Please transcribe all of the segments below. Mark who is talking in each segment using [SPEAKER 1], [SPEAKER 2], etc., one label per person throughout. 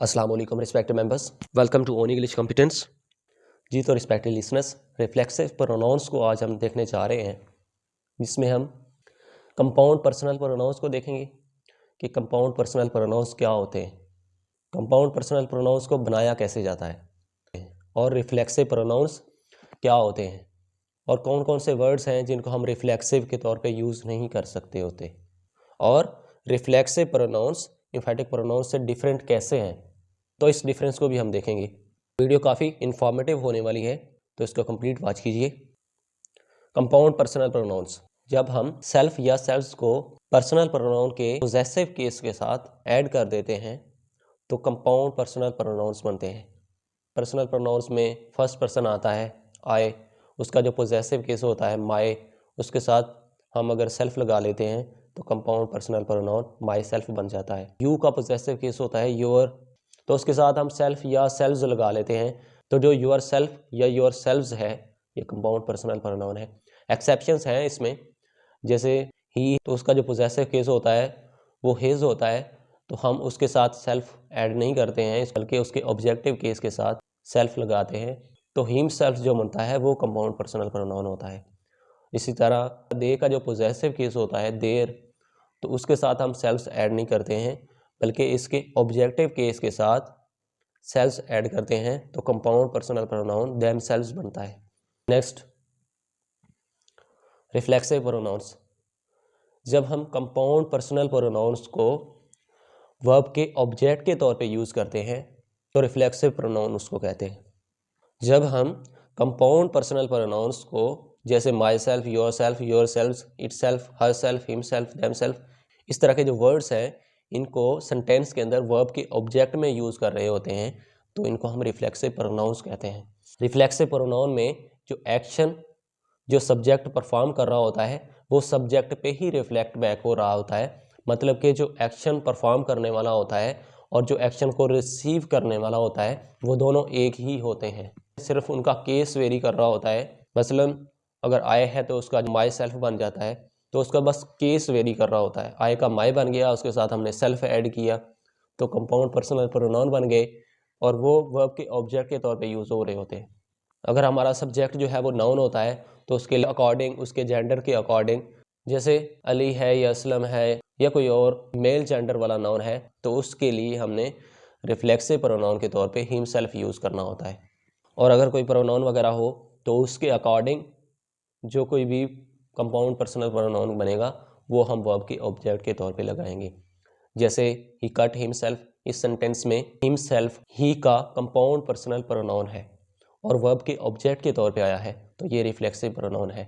[SPEAKER 1] अस्सलाम वालेकुम respected members, welcome to own English competence. जी तो रिस्पेक्टेड लिसनर्स, रिफ्लेक्सिव प्रोनाउंस को आज हम देखने जा रहे हैं, जिसमें हम कंपाउंड पर्सनल प्रोनाउंस को देखेंगे कि कंपाउंड पर्सनल प्रोनाउंस क्या होते हैं, कंपाउंड पर्सनल प्रोनाउंस को बनाया कैसे जाता है और रिफ्लेक्सिव प्रोनाउंस क्या होते हैं और कौन कौन से वर्ड्स हैं जिनको हम रिफ्लेक्सिव के तौर पे यूज़ नहीं कर सकते होते, और रिफ्लेक्सिव प्रोनाउंस इम्फेटिक प्रोनाउंस से डिफरेंट कैसे हैं, तो इस डिफरेंस को भी हम देखेंगे। वीडियो काफ़ी इन्फॉर्मेटिव होने वाली है, तो इसको कंप्लीट वॉच कीजिए। कंपाउंड पर्सनल प्रोनाउंस, जब हम सेल्फ या सेल्फ्स को पर्सनल प्रोनाउन के पोजेसिव केस के साथ ऐड कर देते हैं तो कंपाउंड पर्सनल प्रोनाउंस बनते हैं। पर्सनल प्रोनाउंस में फर्स्ट पर्सन आता है आई, उसका जो पोजेसिव केस होता है माई, उसके साथ हम अगर सेल्फ लगा लेते हैं तो compound personal pronoun my self बन जाता है। यू का पोजेसिव केस होता है योर, तो उसके साथ हम सेल्फ या सेल्व्स लगा लेते हैं, तो जो योर सेल्फ या योर सेल्व्स है ये कंपाउंड पर्सनल प्रोनाउन है। एक्सेप्शंस हैं इसमें, जैसे ही, तो उसका जो पोजेसिव केस होता है वो हिज होता है, तो हम उसके साथ सेल्फ ऐड नहीं करते हैं, बल्कि उसके ऑब्जेक्टिव केस के साथ सेल्फ लगाते हैं, तो हिम सेल्फ जो बनता है वो कंपाउंड पर्सनल प्रोनाउन होता है। इसी तरह दे का जो पोजेसिव केस होता है देर, तो उसके साथ हम सेल्फ्स ऐड नहीं करते हैं, बल्कि इसके ऑब्जेक्टिव केस के साथ सेल्फ्स ऐड करते हैं, तो compound personal pronoun them selves बनता है। नेक्स्ट, रिफ्लेक्सिव प्रोनाउंस, जब हम कंपाउंड पर्सनल प्रोनाउंस को वर्ब के ऑब्जेक्ट के तौर पे यूज़ करते हैं तो रिफ्लेक्सिव प्रोनाउन उसको कहते हैं। जब हम कंपाउंड पर्सनल प्रोनाउंस को जैसे my self, your self, your self, it self, her self, him self, them self, इस तरह के जो वर्ड्स हैं इनको सेंटेंस के अंदर वर्ब के ऑब्जेक्ट में यूज़ कर रहे होते हैं, तो इनको हम रिफ्लेक्सिव प्रोनाउंस कहते हैं। रिफ्लेक्सिव प्रोनाउन में जो एक्शन जो सब्जेक्ट परफॉर्म कर रहा होता है वो सब्जेक्ट पे ही रिफ्लेक्ट बैक हो रहा होता है, मतलब कि जो एक्शन परफॉर्म करने वाला होता है और जो एक्शन को रिसीव करने वाला होता है वो दोनों एक ही होते हैं, सिर्फ उनका केस वेरी कर रहा होता है। मसलन अगर आय है तो उसका माई सेल्फ बन जाता है, तो उसका बस केस वेरी कर रहा होता है। आय का माई बन गया, उसके साथ हमने सेल्फ ऐड किया तो कंपाउंड पर्सनल प्रोनाउन बन गए और वो वर्ब के ऑब्जेक्ट के तौर पे यूज़ हो रहे होते हैं। अगर हमारा सब्जेक्ट जो है वो नाउन होता है तो उसके अकॉर्डिंग, उसके जेंडर के अकॉर्डिंग, जैसे अली है या असलम है या कोई और मेल जेंडर वाला नाउन है, तो उसके लिए हमने रिफ्लेक्सिव प्रोनाउन के तौर पे हिम सेल्फ यूज़ करना होता है। और अगर कोई प्रोनाउन वगैरह हो तो उसके अकॉर्डिंग जो कोई भी कंपाउंड पर्सनल प्रोनाउन बनेगा वो हम वर्ब के ऑब्जेक्ट के तौर पे लगाएंगे। जैसे ही कट हिम सेल्फ, इस सेंटेंस में हिम सेल्फ ही का कंपाउंड पर्सनल प्रोनाउन है और वर्ब के ऑब्जेक्ट के तौर पे आया है, तो ये रिफ्लेक्सिव प्रोनाउन है।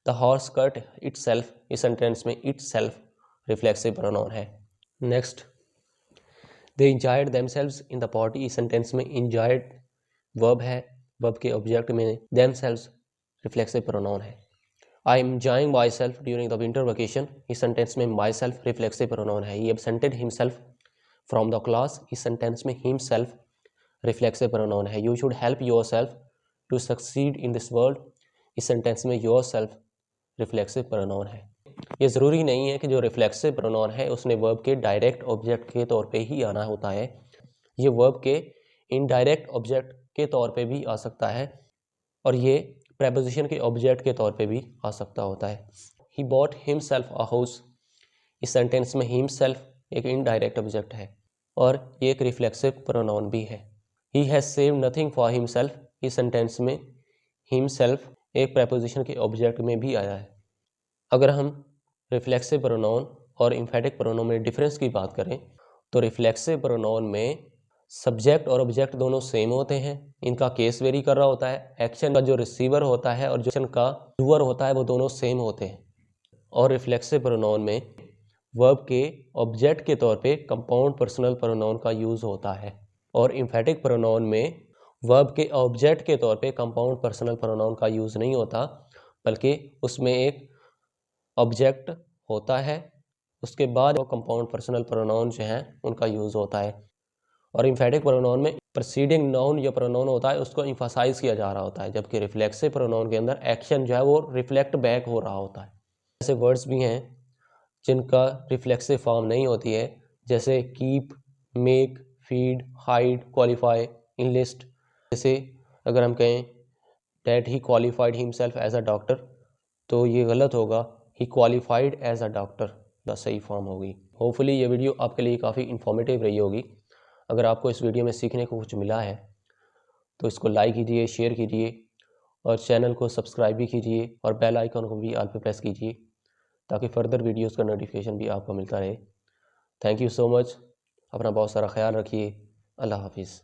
[SPEAKER 1] The horse cut it self, इस सेंटेंस में इट सेल्फ रिफ्लेक्सिव प्रोनाउन है। Next, they enjoyed themselves in the party, इस सेंटेंस में इंजॉयड वर्ब है, वर्ब के ऑब्जेक्ट में देमसेल्व्स रिफ्लेक्सिव प्रोनाउन है। I am enjoying my self during the winter vacation, इस सेंटेंस में माई सेल्फ रिफ्लेक्सिव प्रोनाउन है। ही एब्सेंटेड हिमसेल्फ फ्रॉम द क्लास, इस सेंटेंस में हिम सेल्फ रिफ्लेक्सिव प्रोनाउन है। You should help yourself to succeed in this world, इस sentence में yourself reflexive pronoun है। ये ज़रूरी नहीं है कि जो रिफ्लेक्सिव प्रोनाउन है उसने वर्ब के डायरेक्ट ऑब्जेक्ट के तौर पे ही आना होता है, ये वर्ब के इनडायरेक्ट ऑब्जेक्ट के तौर पे भी आ सकता है और ये प्रेपोजिशन के ऑब्जेक्ट के तौर पे भी आ सकता होता है। He bought himself a house, इस सेंटेंस में हिमसेल्फ एक इनडायरेक्ट ऑब्जेक्ट है और ये एक रिफ्लेक्सिव प्रोनाउन भी है। He has saved nothing for himself, इस सेंटेंस में हिमसेल्फ एक प्रेपोजिशन के ऑब्जेक्ट में भी आया है। अगर हम रिफ्लेक्सिव प्रोनाउन और इम्फेटिक प्रोनाउन में डिफरेंस की बात करें तो रिफ्लेक्सिव प्रोनाउन में सब्जेक्ट और ऑब्जेक्ट दोनों सेम होते हैं, इनका केस वेरी कर रहा होता है, एक्शन का जो रिसीवर होता है और जो एक्शन का डूअर होता है वो दोनों सेम होते हैं। और रिफ्लेक्सिव प्रोनाउन में वर्ब के ऑब्जेक्ट के तौर पे कंपाउंड पर्सनल प्रोनाउन का यूज़ होता है और इम्फेटिक प्रोनाउन में वर्ब के ऑब्जेक्ट के तौर पे कंपाउंड पर्सनल प्रोनाउन का यूज़ नहीं होता, बल्कि उसमें एक ऑब्जेक्ट होता है, उसके बाद वो कंपाउंड पर्सनल प्रोनाउन जो हैं उनका यूज़ होता है। और इम्फेटिक प्रोनाउन में प्रीसीडिंग नाउन या प्रोनाउन होता है उसको इम्फासाइज किया जा रहा होता है, जबकि रिफ्लेक्सिव प्रोनाउन के अंदर एक्शन जो है वो रिफ्लेक्ट बैक हो रहा होता है। ऐसे वर्ड्स भी हैं जिनका रिफ्लेक्सिव फॉर्म नहीं होती है, जैसे keep, make, feed, hide, qualify, enlist. जैसे अगर हम कहें that he qualified himself as a doctor, तो ये गलत होगा, he qualified as a doctor, the सही फॉर्म होगी। होपफुली ये वीडियो आपके लिए काफ़ी इन्फॉर्मेटिव रही होगी। अगर आपको इस वीडियो में सीखने को कुछ मिला है तो इसको लाइक कीजिए, शेयर कीजिए और चैनल को सब्सक्राइब भी कीजिए और बेल आइकन को भी ऑल पे प्रेस कीजिए ताकि फ़र्दर वीडियोस का नोटिफिकेशन भी आपको मिलता रहे। Thank you so much. अपना बहुत सारा ख्याल रखिए। अल्लाह हाफिज़।